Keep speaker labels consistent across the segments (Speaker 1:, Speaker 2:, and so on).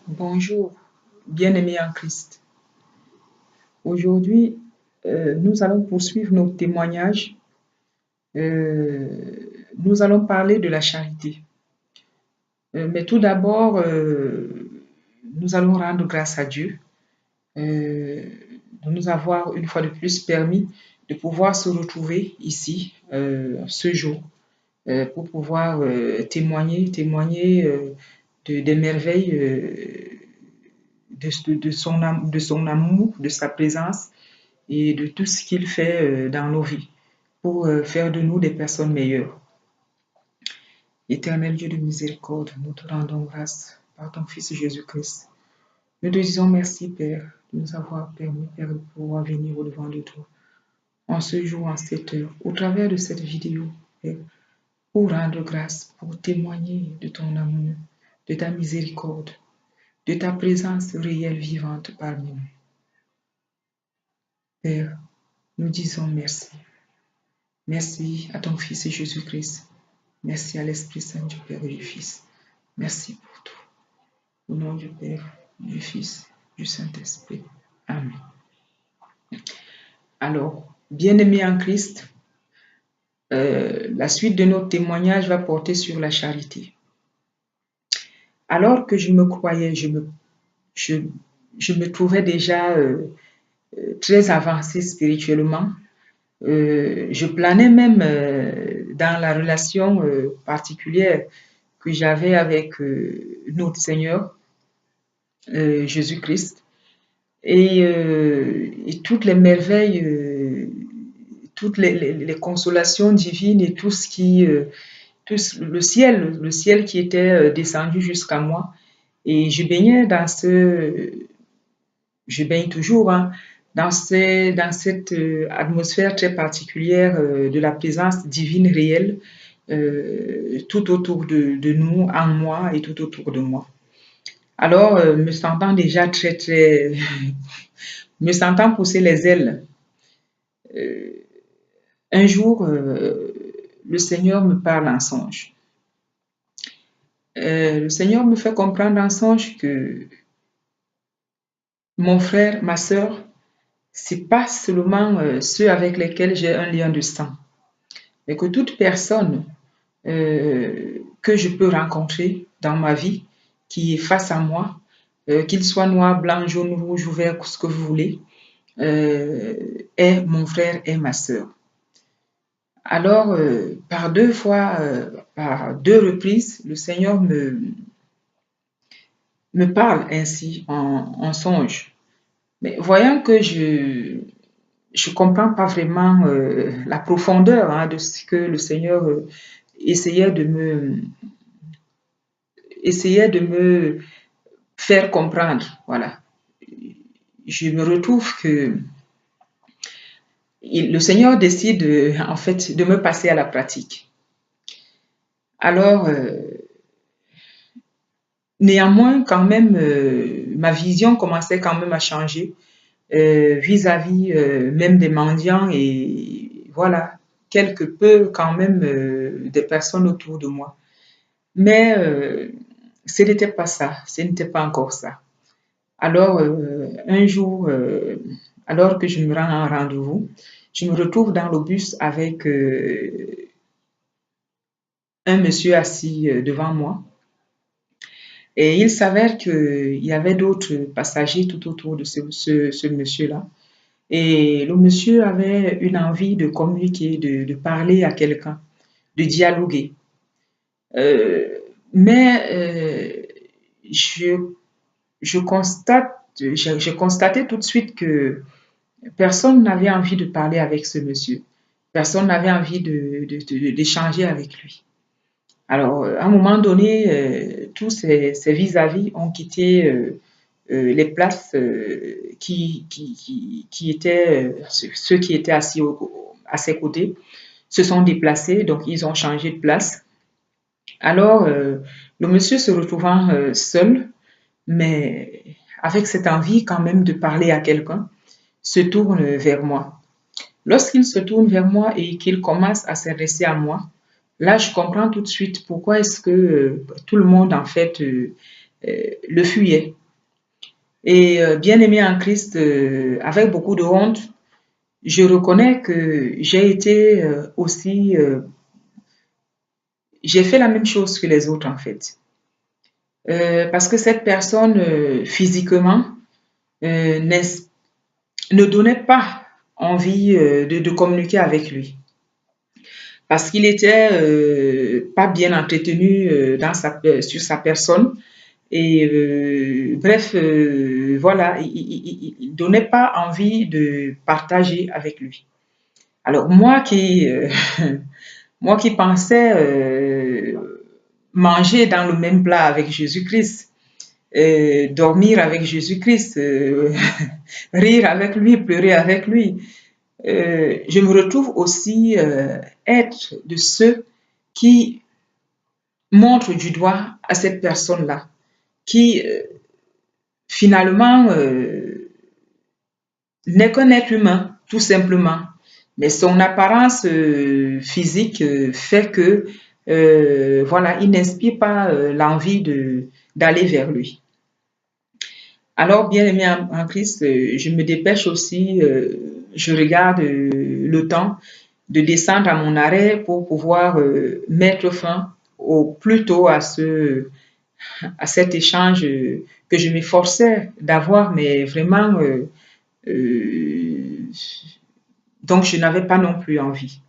Speaker 1: Bonjour, bien-aimés en Christ. Aujourd'hui, nous allons poursuivre nos témoignages. Nous allons parler de la charité. Mais tout d'abord, nous allons rendre grâce à Dieu de nous avoir une fois de plus permis de pouvoir se retrouver ici ce jour pour pouvoir témoigner des merveilles de son amour, de sa présence et de tout ce qu'il fait dans nos vies pour faire de nous des personnes meilleures. Éternel Dieu de miséricorde, nous te rendons grâce par ton Fils Jésus-Christ. Nous te disons merci, Père, de nous avoir permis, Père, de pouvoir venir au-devant de toi en ce jour, en cette heure, au travers de cette vidéo, Père, pour rendre grâce, pour témoigner de ton amour, de ta miséricorde, de ta présence réelle, vivante parmi nous. Père, nous disons merci. Merci à ton Fils Jésus-Christ. Merci à l'Esprit Saint du Père et du Fils. Merci pour tout. Au nom du Père, du Fils, du Saint-Esprit. Amen. Alors, bien-aimés en Christ, la suite de notre témoignage va porter sur la charité. Alors que je me croyais, je me trouvais déjà très avancé spirituellement. Je planais même dans la relation particulière que j'avais avec notre Seigneur Jésus-Christ et toutes les merveilles, toutes les consolations divines et tout ce qui, tout le ciel qui était descendu jusqu'à moi. Et je baignais dans je baigne toujours dans cette atmosphère très particulière de la présence divine réelle tout autour de nous, en moi et tout autour de moi. Alors, me sentant déjà très, me sentant pousser les ailes, un jour, le Seigneur me parle en songe. Le Seigneur me fait comprendre en songe que mon frère, ma sœur, c'est pas seulement ceux avec lesquels j'ai un lien de sang, mais que toute personne que je peux rencontrer dans ma vie, qui est face à moi, qu'il soit noir, blanc, jaune, rouge ou vert, ce que vous voulez, est mon frère et ma sœur. Alors, par deux fois, par deux reprises, le Seigneur me parle ainsi en songe. Mais voyant que je comprends pas vraiment la profondeur de ce que le Seigneur essayait de me faire comprendre. Voilà. Je me retrouve que le Seigneur décide en fait de me passer à la pratique. Alors, néanmoins, quand même, ma vision commençait quand même à changer vis-à-vis même des mendiants et voilà, quelque peu quand même des personnes autour de moi. Mais ce n'était pas ça, ce n'était pas encore ça. Alors, un jour, alors que je me rends à un rendez-vous, je me retrouve dans le bus avec un monsieur assis devant moi. Et il s'avère qu'il y avait d'autres passagers tout autour de ce monsieur-là. Et le monsieur avait une envie de communiquer, de parler à quelqu'un, de dialoguer. Euh, mais j'ai constaté tout de suite que personne n'avait envie de parler avec ce monsieur. Personne n'avait envie d'échanger avec lui. Alors, à un moment donné, tous ces vis-à-vis ont quitté les places qui étaient, ceux qui étaient assis à ses côtés se sont déplacés, donc ils ont changé de place. Alors, le monsieur se retrouvant seul, mais avec cette envie quand même de parler à quelqu'un, se tourne vers moi. Lorsqu'il se tourne vers moi et qu'il commence à s'adresser à moi, là, je comprends tout de suite pourquoi est-ce que tout le monde, en fait, le fuyait. Et bien aimé en Christ, avec beaucoup de honte, je reconnais que j'ai été aussi, j'ai fait la même chose que les autres en fait. Parce que cette personne, physiquement, ne donnait pas envie de communiquer avec lui. Parce qu'il était pas bien entretenu sur sa personne. Et bref, voilà, il ne donnait pas envie de partager avec lui. Alors moi qui pensais manger dans le même plat avec Jésus-Christ, dormir avec Jésus-Christ, rire avec lui, pleurer avec lui, je me retrouve aussi être de ceux qui montrent du doigt à cette personne-là, qui finalement n'est qu'un être humain, tout simplement. Mais son apparence physique fait que, voilà, il n'inspire pas l'envie d'aller vers lui. Alors, bien aimé en Christ, je me dépêche aussi, je regarde le temps de descendre à mon arrêt pour pouvoir mettre fin au plus tôt à cet échange que je m'efforçais d'avoir, mais vraiment, donc je n'avais pas non plus envie.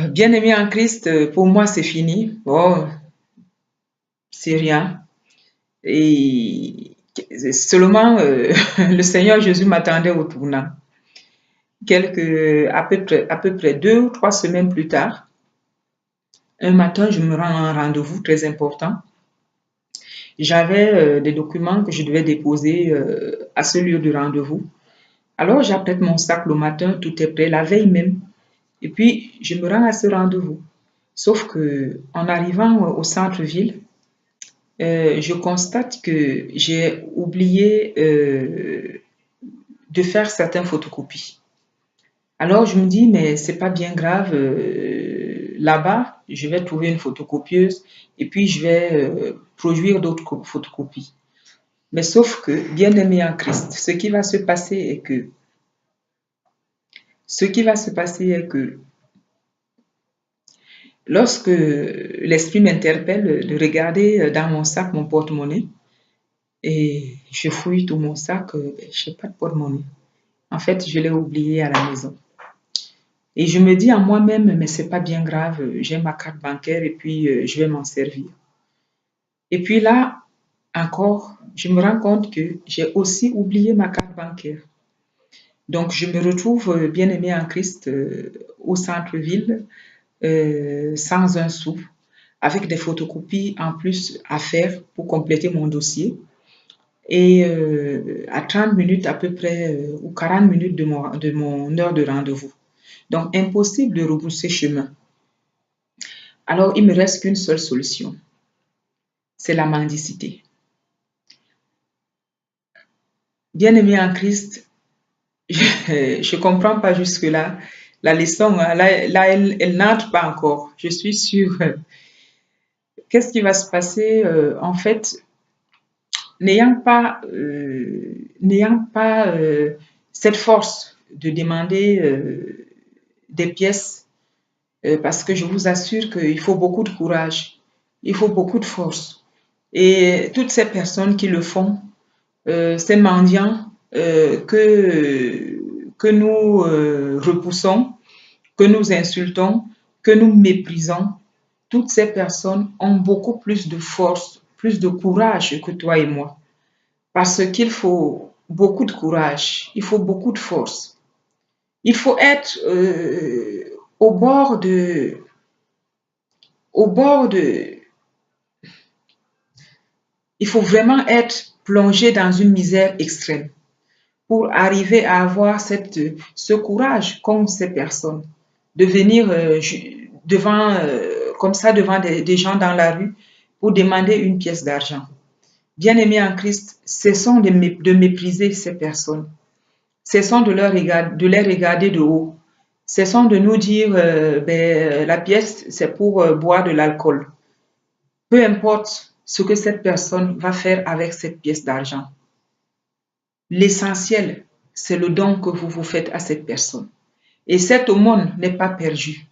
Speaker 1: Bien aimé en Christ, pour moi, c'est fini. Oh, c'est rien. Et seulement le Seigneur Jésus m'attendait au tournant. À peu près 2 ou 3 semaines plus tard, un matin, je me rends à un rendez-vous très important. J'avais des documents que je devais déposer à ce lieu de rendez-vous. Alors, j'apprête mon sac le matin, tout est prêt, la veille même. Et puis, je me rends à ce rendez-vous. Sauf que, en arrivant au centre-ville, je constate que j'ai oublié de faire certaines photocopies. Alors je me dis, mais c'est pas bien grave, là-bas, je vais trouver une photocopieuse et puis je vais produire d'autres photocopies. Mais sauf que, bien aimé en Christ, ce qui va se passer est que lorsque l'esprit m'interpelle de regarder dans mon sac mon porte-monnaie, et je fouille tout mon sac, je n'ai pas de porte-monnaie. En fait, je l'ai oublié à la maison. Et je me dis à moi-même, mais c'est pas bien grave, j'ai ma carte bancaire et puis je vais m'en servir. Et puis là, encore, je me rends compte que j'ai aussi oublié ma carte bancaire. Donc, je me retrouve bien aimé en Christ au centre-ville, sans un sou, avec des photocopies en plus à faire pour compléter mon dossier. Et à 30 minutes à peu près, ou 40 minutes de mon heure de rendez-vous. Donc, impossible de rebrousser chemin. Alors, il me reste qu'une seule solution. C'est la mendicité. Bien-aimé en Christ, je ne comprends pas jusque-là. La leçon, là elle n'entre pas encore. Je suis sûre. Qu'est-ce qui va se passer en fait, n'ayant pas cette force de demander des pièces, parce que je vous assure qu'il faut beaucoup de courage, il faut beaucoup de force. Et toutes ces personnes qui le font, ces mendiants que nous repoussons, que nous insultons, que nous méprisons, toutes ces personnes ont beaucoup plus de force, plus de courage que toi et moi. Parce qu'il faut beaucoup de courage, il faut beaucoup de force. Il faut être au bord de... Au bord de... Il faut vraiment être plongé dans une misère extrême pour arriver à avoir ce courage comme ces personnes, de venir comme ça devant des gens dans la rue pour demander une pièce d'argent. Bien-aimés en Christ, cessons de mépriser ces personnes. Cessons de les regarder de haut. Cessons de nous dire la pièce, c'est pour boire de l'alcool. Peu importe ce que cette personne va faire avec cette pièce d'argent. L'essentiel, c'est le don que vous faites à cette personne. Et cette aumône n'est pas perdue.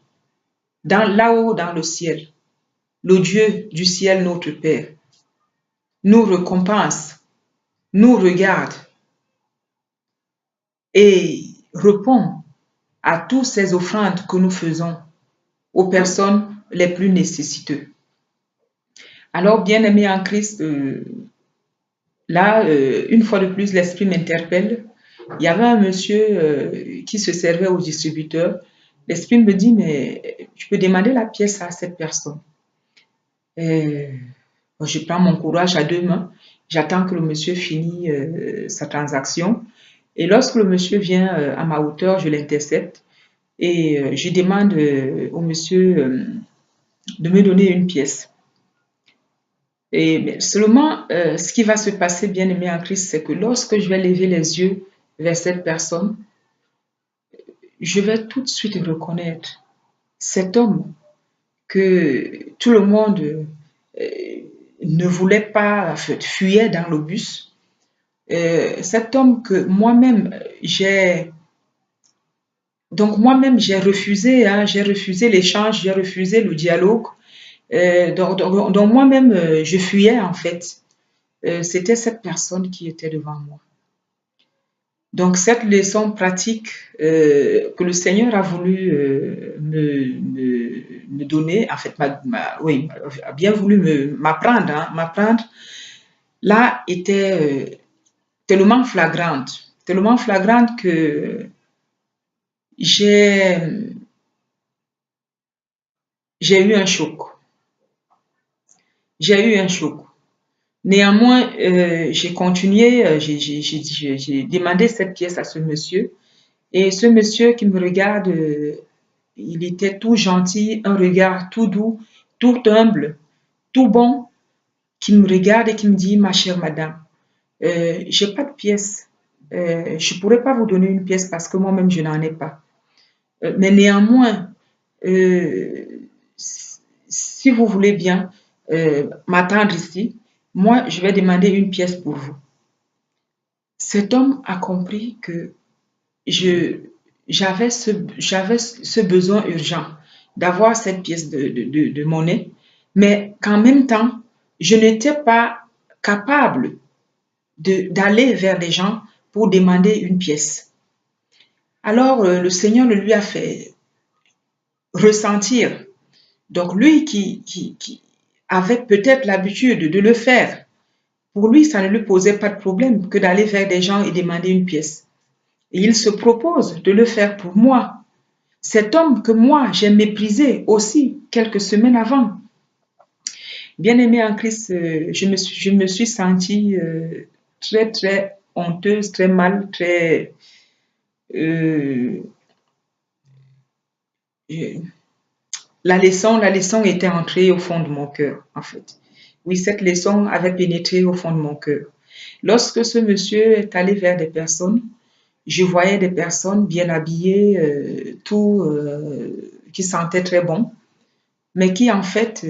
Speaker 1: Là-haut, dans le ciel, le Dieu du ciel, notre Père, nous récompense, nous regarde et répond à toutes ces offrandes que nous faisons aux personnes les plus nécessiteuses. Alors, bien-aimés en Christ, là, une fois de plus, l'Esprit m'interpelle. Il y avait un monsieur qui se servait au distributeur. L'Esprit me dit, mais je peux demander la pièce à cette personne. Et je prends mon courage à deux mains. J'attends que le monsieur finisse sa transaction. Et lorsque le monsieur vient à ma hauteur, je l'intercepte et je demande au monsieur de me donner une pièce. Et seulement, ce qui va se passer, bien aimé en Christ, c'est que lorsque je vais lever les yeux vers cette personne, je vais tout de suite reconnaître cet homme que tout le monde ne voulait pas, en fait, fuyait dans le bus. Cet homme que moi-même, j'ai refusé, hein, j'ai refusé l'échange, j'ai refusé le dialogue. Donc moi-même, je fuyais en fait. C'était cette personne qui était devant moi. Donc cette leçon pratique que le Seigneur a voulu me donner, en fait, oui, a bien voulu m'apprendre, là était tellement flagrante que j'ai eu un choc. J'ai eu un choc. Néanmoins, j'ai continué, j'ai demandé cette pièce à ce monsieur. Et ce monsieur qui me regarde, il était tout gentil, un regard tout doux, tout humble, tout bon, qui me regarde et qui me dit, ma chère madame, j'ai pas de pièce. Je pourrais pas vous donner une pièce parce que moi-même, je n'en ai pas. Mais néanmoins, si vous voulez bien m'attendre ici, moi, je vais demander une pièce pour vous. Cet homme a compris que j'avais ce besoin urgent d'avoir cette pièce de monnaie, mais qu'en même temps, je n'étais pas capable d'aller vers les gens pour demander une pièce. Alors, le Seigneur le lui a fait ressentir. Donc, lui qui avait peut-être l'habitude de le faire, pour lui, ça ne lui posait pas de problème que d'aller vers des gens et demander une pièce. Et il se propose de le faire pour moi. Cet homme que moi, j'ai méprisé aussi quelques semaines avant. Bien-aimée en Christ, je me suis sentie très, très honteuse, très mal, très... la leçon était entrée au fond de mon cœur, en fait. Oui, cette leçon avait pénétré au fond de mon cœur. Lorsque ce monsieur est allé vers des personnes, je voyais des personnes bien habillées, qui sentaient très bon, mais qui en fait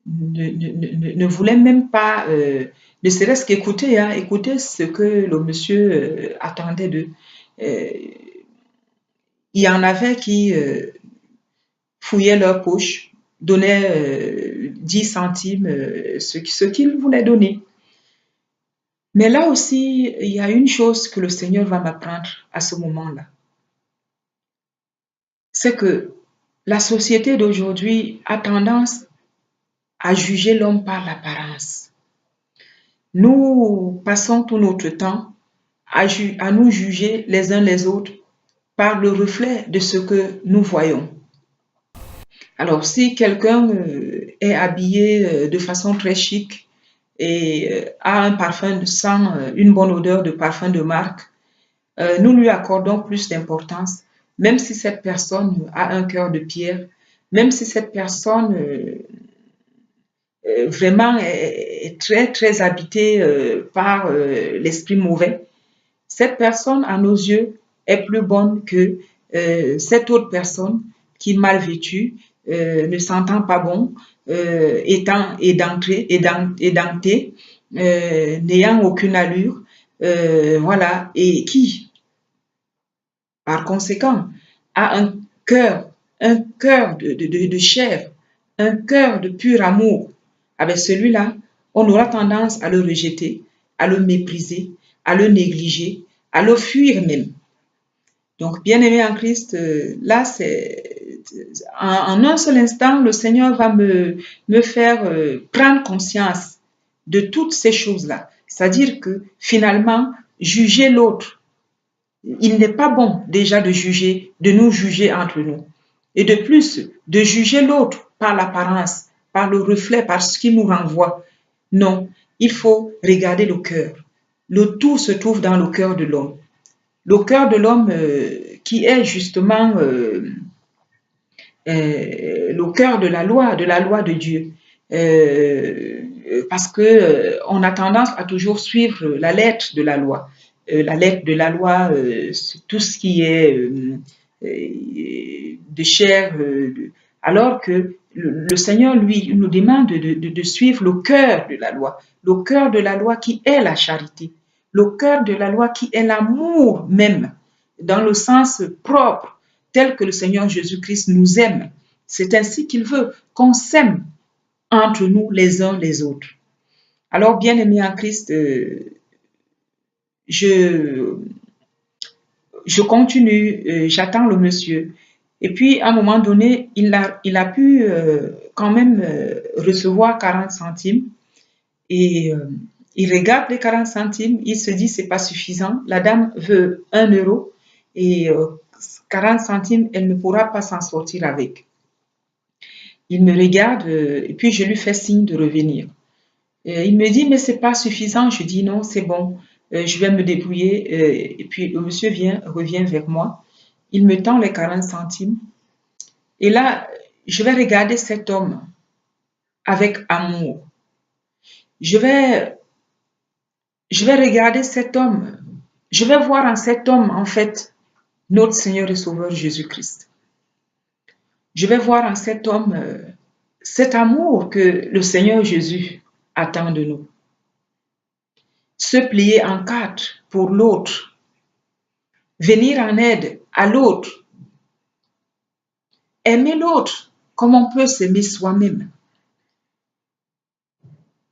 Speaker 1: ne voulaient même pas, ne serait-ce qu'écouter, hein, écouter ce que le monsieur attendait d'eux. Il y en avait qui fouillaient leur poche, donnaient 10 centimes, ce qu'ils voulaient donner. Mais là aussi, il y a une chose que le Seigneur va m'apprendre à ce moment-là. C'est que la société d'aujourd'hui a tendance à juger l'homme par l'apparence. Nous passons tout notre temps à nous juger les uns les autres par le reflet de ce que nous voyons. Alors, si quelqu'un est habillé de façon très chic et a un parfum de sang, une bonne odeur de parfum de marque, nous lui accordons plus d'importance, même si cette personne a un cœur de pierre, même si cette personne vraiment est très, très habitée par l'esprit mauvais. Cette personne, à nos yeux, est plus bonne que cette autre personne qui, mal vêtue, ne s'entend pas bon, édenté, n'ayant aucune allure, voilà, et qui, par conséquent, a un cœur de chair, un cœur de pur amour, avec celui-là, on aura tendance à le rejeter, à le mépriser, à le négliger, à le fuir même. Donc, bien-aimé en Christ, là, c'est en un seul instant, le Seigneur va me faire prendre conscience de toutes ces choses-là. C'est-à-dire que finalement, juger l'autre, il n'est pas bon déjà de nous juger entre nous. Et de plus, de juger l'autre par l'apparence, par le reflet, par ce qu'il nous renvoie. Non, il faut regarder le cœur. Le tout se trouve dans le cœur de l'homme. Le cœur de l'homme qui est justement le cœur de la loi de Dieu. Parce que on a tendance à toujours suivre la lettre de la loi. La lettre de la loi, c'est tout ce qui est de chair, alors que le Seigneur, lui, nous demande de suivre le cœur de la loi. Le cœur de la loi qui est la charité. Le cœur de la loi qui est l'amour même, dans le sens propre, tel que le Seigneur Jésus-Christ nous aime. C'est ainsi qu'il veut qu'on s'aime entre nous les uns les autres. Alors, bien-aimé en Christ, je continue, j'attends le monsieur. Et puis, à un moment donné, il a pu quand même recevoir 40 centimes. Et il regarde les 40 centimes, il se dit c'est pas suffisant. La dame veut 1 euro et 40 centimes, elle ne pourra pas s'en sortir avec. Il me regarde et puis je lui fais signe de revenir. Il me dit mais c'est pas suffisant. Je dis non, c'est bon, je vais me débrouiller. Et puis le monsieur revient vers moi. Il me tend les 40 centimes. Et là, je vais regarder cet homme avec amour. Je vais regarder cet homme. Je vais voir en cet homme, en fait, notre Seigneur et Sauveur Jésus-Christ. Je vais voir en cet homme cet amour que le Seigneur Jésus attend de nous. Se plier en quatre pour l'autre. Venir en aide à l'autre. Aimer l'autre comme on peut s'aimer soi-même.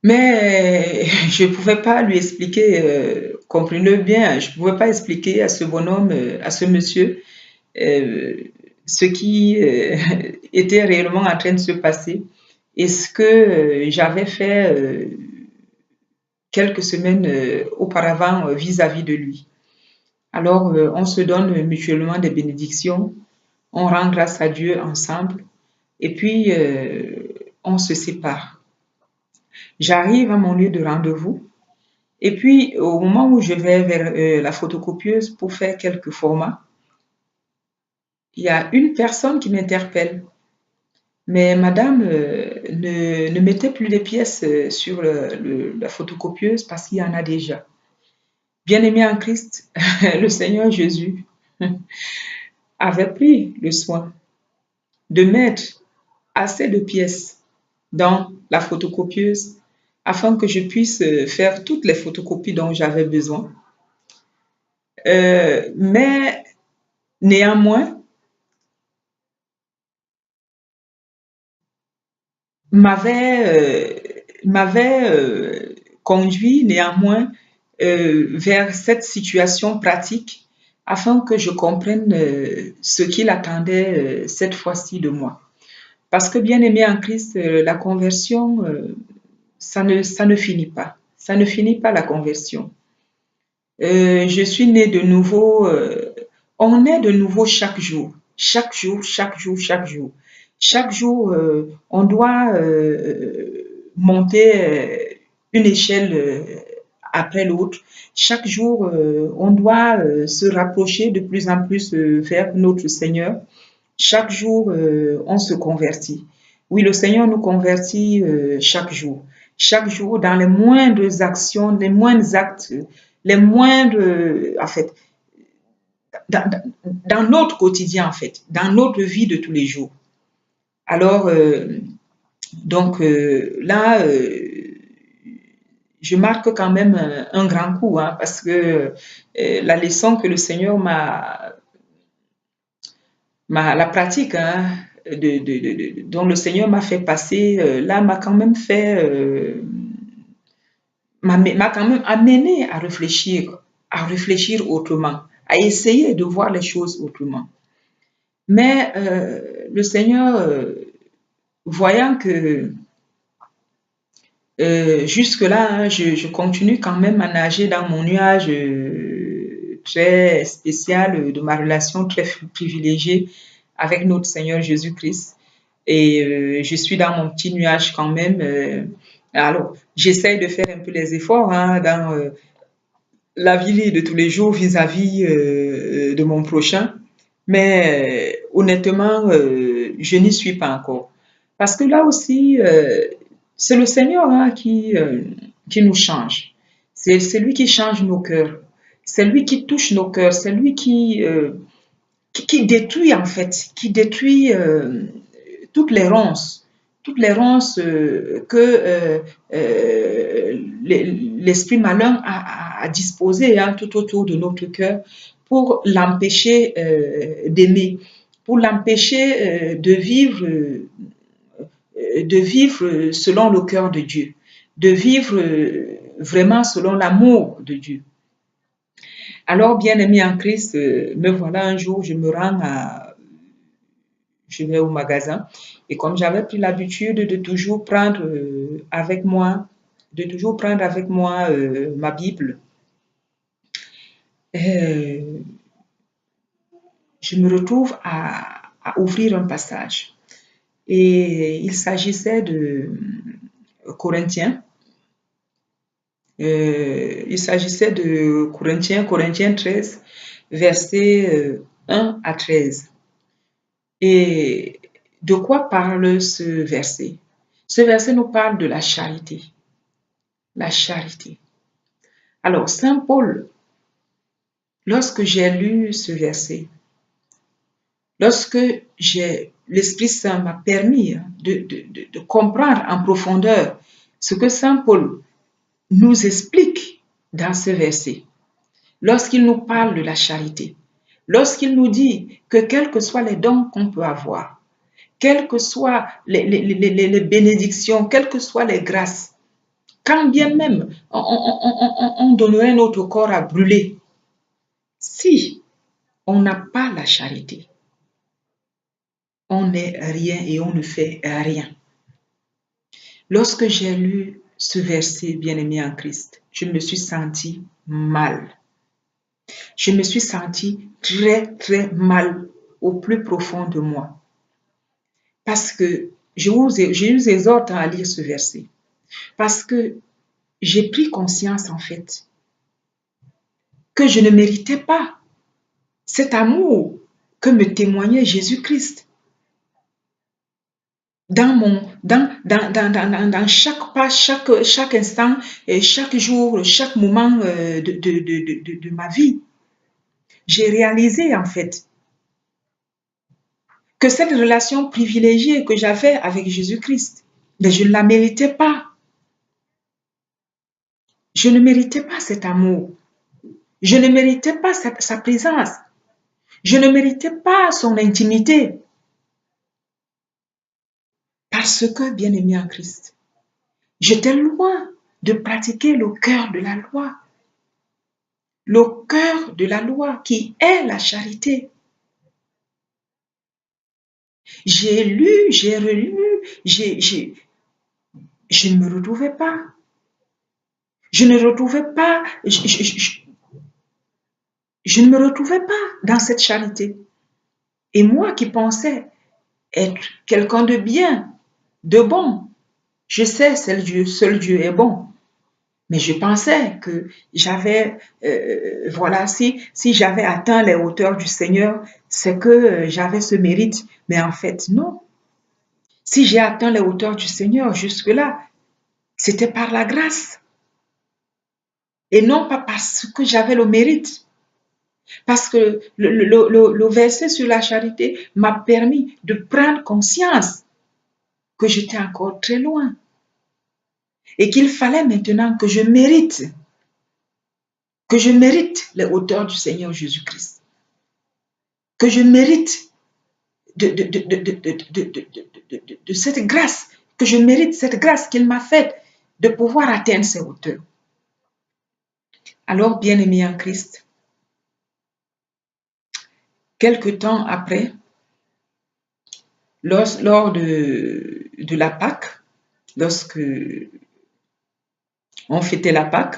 Speaker 1: Mais je ne pouvais pas lui expliquer, comprenez bien, je ne pouvais pas expliquer à ce bonhomme, à ce monsieur, ce qui était réellement en train de se passer et ce que j'avais fait quelques semaines auparavant vis-à-vis de lui. Alors, on se donne mutuellement des bénédictions, on rend grâce à Dieu ensemble et puis on se sépare. J'arrive à mon lieu de rendez-vous et puis au moment où je vais vers la photocopieuse pour faire quelques formats, il y a une personne qui m'interpelle. Mais madame ne mettez plus les pièces sur la photocopieuse parce qu'il y en a déjà. Bien-aimé en Christ, le Seigneur Jésus avait pris le soin de mettre assez de pièces dans la photocopieuse afin que je puisse faire toutes les photocopies dont j'avais besoin. Mais néanmoins, m'avait conduit néanmoins vers cette situation pratique afin que je comprenne ce qu'il attendait cette fois-ci de moi. Parce que bien aimé en Christ, la conversion, ça ne finit pas. Ça ne finit pas la conversion. Je suis née de nouveau. On est de nouveau chaque jour. Chaque jour, chaque jour, chaque jour. Chaque jour, on doit monter une échelle après l'autre. Chaque jour, on doit se rapprocher de plus en plus vers notre Seigneur. Chaque jour, on se convertit. Oui, le Seigneur nous convertit chaque jour. Chaque jour, dans les moindres actions, les moindres actes, les moindres, en fait, dans notre quotidien, en fait, dans notre vie de tous les jours. Alors, Donc là, je marque quand même un grand coup, hein, parce que la leçon que le Seigneur la pratique, hein, dont le Seigneur m'a fait passer, là, m'a quand même m'a quand même amené à réfléchir autrement, à essayer de voir les choses autrement. Mais le Seigneur, voyant que jusque-là, hein, je continue quand même à nager dans mon nuage très spécial de ma relation très privilégiée avec notre Seigneur Jésus-Christ. Et je suis dans mon petit nuage quand même. Alors, j'essaye de faire un peu les efforts hein, dans la vie de tous les jours vis-à-vis de mon prochain. Mais honnêtement, je n'y suis pas encore. Parce que là aussi, c'est le Seigneur hein, qui nous change. C'est lui qui change nos cœurs. C'est lui qui touche nos cœurs. C'est lui qui détruit en fait, qui détruit toutes les ronces que l'esprit malin a disposées hein, tout autour de notre cœur pour l'empêcher d'aimer, pour l'empêcher de vivre selon le cœur de Dieu, de vivre vraiment selon l'amour de Dieu. Alors, bien-aimé en Christ, me voilà un jour, je vais au magasin et comme j'avais pris l'habitude de toujours prendre avec moi, ma Bible, euh, je me retrouve à ouvrir un passage. Et il s'agissait de Corinthiens. Corinthiens 13, versets 1 à 13. Et de quoi parle ce verset? Ce verset nous parle de la charité. La charité. Alors, Saint Paul, lorsque j'ai lu ce verset, lorsque l'Esprit Saint m'a permis de comprendre en profondeur ce que Saint Paul nous explique dans ce verset, lorsqu'il nous parle de la charité, lorsqu'il nous dit que quels que soient les dons qu'on peut avoir, quelles que soient les bénédictions, quelles que soient les grâces, quand bien même on donnerait notre corps à brûler, si on n'a pas la charité, on n'est rien et on ne fait rien. Lorsque j'ai lu ce verset, bien-aimé en Christ, je me suis sentie mal. Je me suis sentie très, très mal au plus profond de moi. Parce que je vous exhorte à lire ce verset. Parce que j'ai pris conscience, en fait, que je ne méritais pas cet amour que me témoignait Jésus-Christ. Dans chaque pas, chaque instant, et chaque jour, chaque moment de ma vie, j'ai réalisé en fait que cette relation privilégiée que j'avais avec Jésus-Christ, mais je ne la méritais pas. Je ne méritais pas cet amour. Je ne méritais pas sa présence. Je ne méritais pas son intimité. Parce que, bien-aimé en Christ, j'étais loin de pratiquer le cœur de la loi. Le cœur de la loi qui est la charité. J'ai lu, j'ai relu, je ne me retrouvais pas. Je ne retrouvais pas, je ne me retrouvais pas dans cette charité. Et moi qui pensais être quelqu'un de bien, de bon, je sais, seul Dieu est bon. Mais je pensais que j'avais, voilà, si j'avais atteint les hauteurs du Seigneur, c'est que j'avais ce mérite. Mais en fait, non. Si j'ai atteint les hauteurs du Seigneur jusque-là, c'était par la grâce. Et non pas parce que j'avais le mérite. Parce que le verset sur la charité m'a permis de prendre conscience que j'étais encore très loin et qu'il fallait maintenant que je mérite les hauteurs du Seigneur Jésus-Christ, que je mérite de cette grâce, que je mérite cette grâce qu'il m'a faite de pouvoir atteindre ces hauteurs. Alors, bien-aimé en Christ, quelque temps après, lors de la Pâque, lorsque on fêtait la Pâque,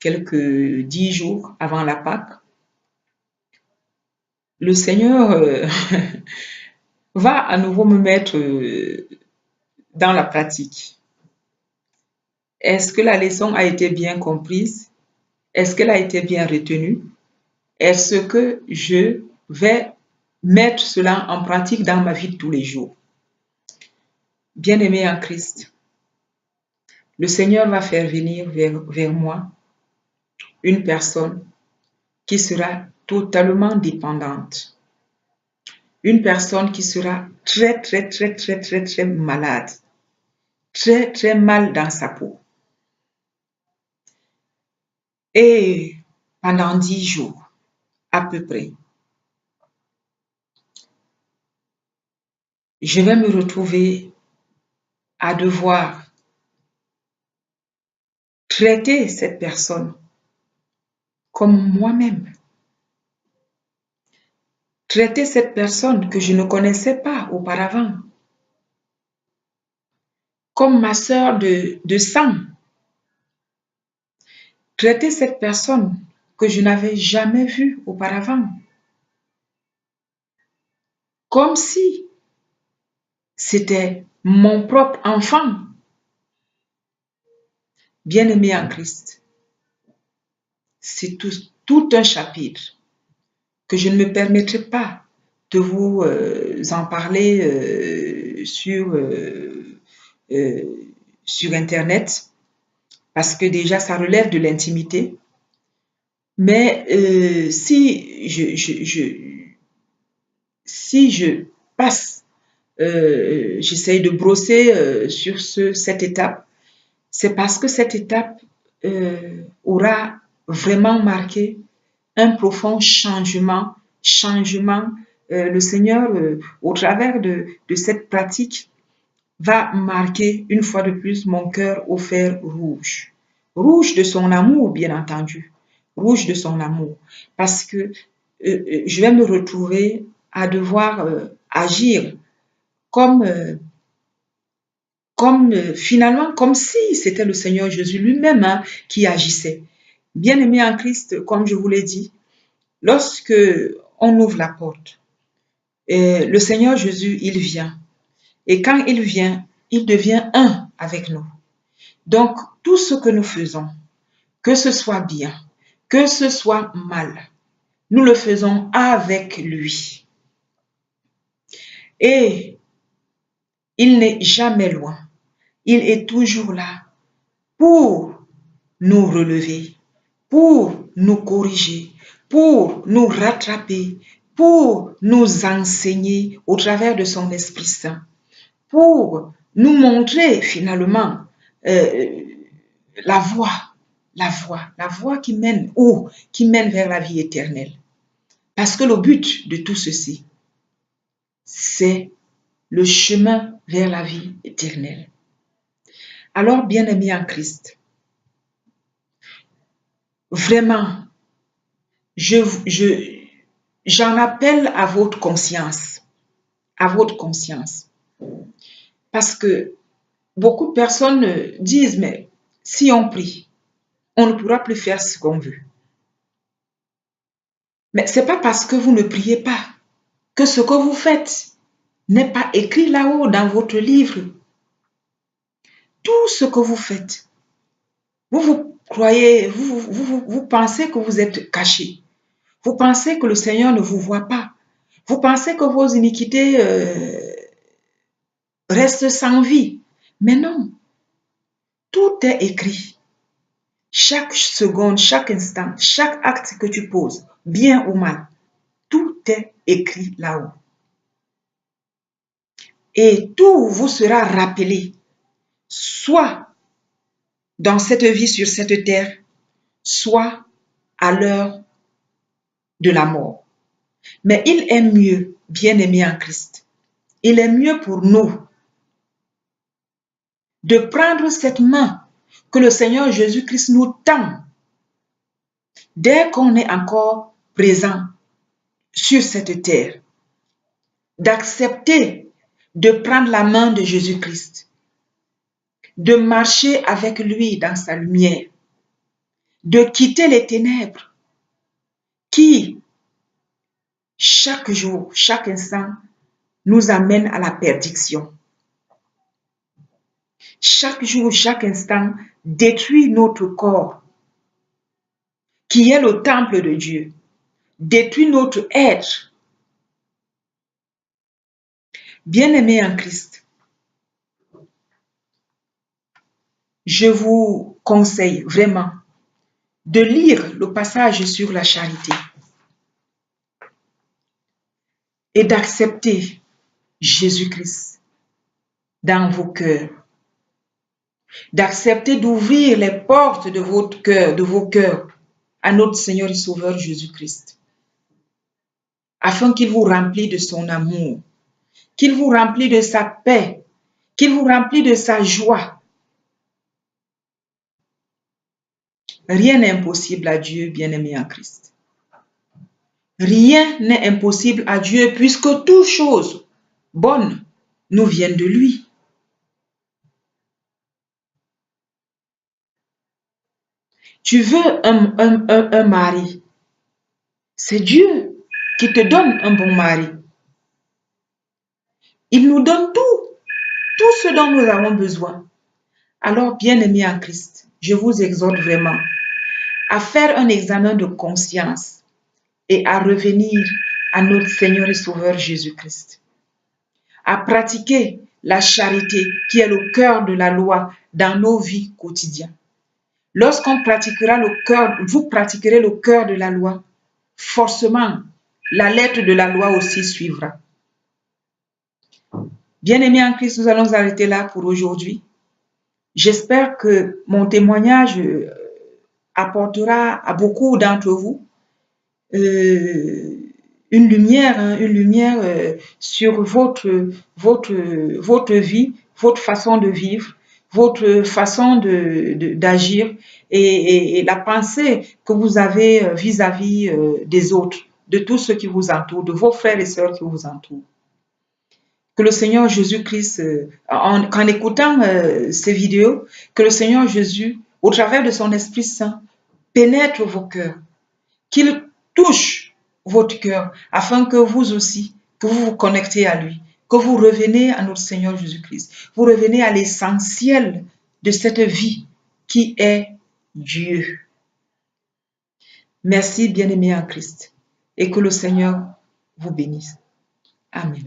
Speaker 1: quelques 10 jours avant la Pâque, le Seigneur va à nouveau me mettre dans la pratique. Est-ce que la leçon a été bien comprise? Est-ce qu'elle a été bien retenue? Est-ce que je vais mettre cela en pratique dans ma vie de tous les jours? Bien-aimé en Christ, le Seigneur va faire venir vers moi une personne qui sera totalement dépendante. Une personne qui sera très, très, très, très, très, très malade. Très, très mal dans sa peau. Et pendant 10 jours, à peu près, je vais me retrouver à devoir traiter cette personne comme moi-même. Traiter cette personne que je ne connaissais pas auparavant comme ma sœur de sang. Traiter cette personne que je n'avais jamais vue auparavant comme si c'était mon propre enfant. Bien-aimé en Christ, c'est tout un chapitre que je ne me permettrai pas de vous en parler sur Internet, parce que déjà, ça relève de l'intimité. Mais si je passe, j'essaye de brosser sur cette étape, c'est parce que cette étape aura vraiment marqué un profond changement. Le Seigneur, au travers de cette pratique, va marquer une fois de plus mon cœur au fer rouge. Rouge de son amour, bien entendu. Rouge de son amour. Parce que je vais me retrouver à devoir agir comme, finalement, comme si c'était le Seigneur Jésus lui-même qui agissait. Bien-aimé en Christ, comme je vous l'ai dit, lorsque on ouvre la porte, le Seigneur Jésus, il vient. Et quand il vient, il devient un avec nous. Donc, tout ce que nous faisons, que ce soit bien, que ce soit mal, nous le faisons avec lui. Et il n'est jamais loin. Il est toujours là pour nous relever, pour nous corriger, pour nous rattraper, pour nous enseigner au travers de son Esprit Saint, pour nous montrer finalement la voie qui mène où? Qui mène vers la vie éternelle. Parce que le but de tout ceci, c'est le chemin vers la vie éternelle. Alors, bien-aimés en Christ, vraiment, j'en appelle à votre conscience. À votre conscience. Parce que beaucoup de personnes disent, mais si on prie, on ne pourra plus faire ce qu'on veut. Mais ce n'est pas parce que vous ne priez pas que ce que vous faites n'est pas écrit là-haut dans votre livre. Tout ce que vous faites, vous croyez, vous pensez que vous êtes caché. Vous pensez que le Seigneur ne vous voit pas. Vous pensez que vos iniquités restent sans vie. Mais non, tout est écrit. Chaque seconde, chaque instant, chaque acte que tu poses, bien ou mal, tout est écrit là-haut. et tout vous sera rappelé, soit dans cette vie sur cette terre, soit à l'heure de la mort. Mais il est mieux, bien-aimé en Christ, il est mieux pour nous de prendre cette main que le Seigneur Jésus-Christ nous tend dès qu'on est encore présent sur cette terre, d'accepter de prendre la main de Jésus-Christ, de marcher avec lui dans sa lumière, de quitter les ténèbres qui, chaque jour, chaque instant, nous amènent à la perdition. Chaque jour, chaque instant, détruit notre corps, qui est le temple de Dieu, détruit notre être. Bien-aimés en Christ, je vous conseille vraiment de lire le passage sur la charité et d'accepter Jésus-Christ dans vos cœurs, d'accepter d'ouvrir les portes de votre cœur, de vos cœurs à notre Seigneur et Sauveur Jésus-Christ, afin qu'il vous remplisse de son amour, qu'il vous remplisse de sa paix, qu'il vous remplisse de sa joie. Rien n'est impossible à Dieu, bien-aimé en Christ. Rien n'est impossible à Dieu puisque toutes choses bonnes nous viennent de lui. Tu veux un mari, c'est Dieu qui te donne un bon mari. Il nous donne tout ce dont nous avons besoin. Alors, bien-aimés en Christ, je vous exhorte vraiment à faire un examen de conscience et à revenir à notre Seigneur et Sauveur Jésus-Christ, à pratiquer la charité qui est le cœur de la loi dans nos vies quotidiennes. Lorsqu'on pratiquera le cœur, vous pratiquerez le cœur de la loi, forcément, la lettre de la loi aussi suivra. Bien-aimés en Christ, nous allons arrêter là pour aujourd'hui. J'espère que mon témoignage apportera à beaucoup d'entre vous une lumière sur votre vie, votre façon de vivre, votre façon d'agir et la pensée que vous avez vis-à-vis des autres, de tous ceux qui vous entourent, de vos frères et sœurs qui vous entourent. Que le Seigneur Jésus-Christ, en écoutant ces vidéos, que le Seigneur Jésus, au travers de son Esprit Saint, pénètre vos cœurs, qu'il touche votre cœur, afin que vous aussi, que vous vous connectez à lui, que vous revenez à notre Seigneur Jésus-Christ, vous revenez à l'essentiel de cette vie qui est Dieu. Merci, bien-aimés en Christ, et que le Seigneur vous bénisse. Amen.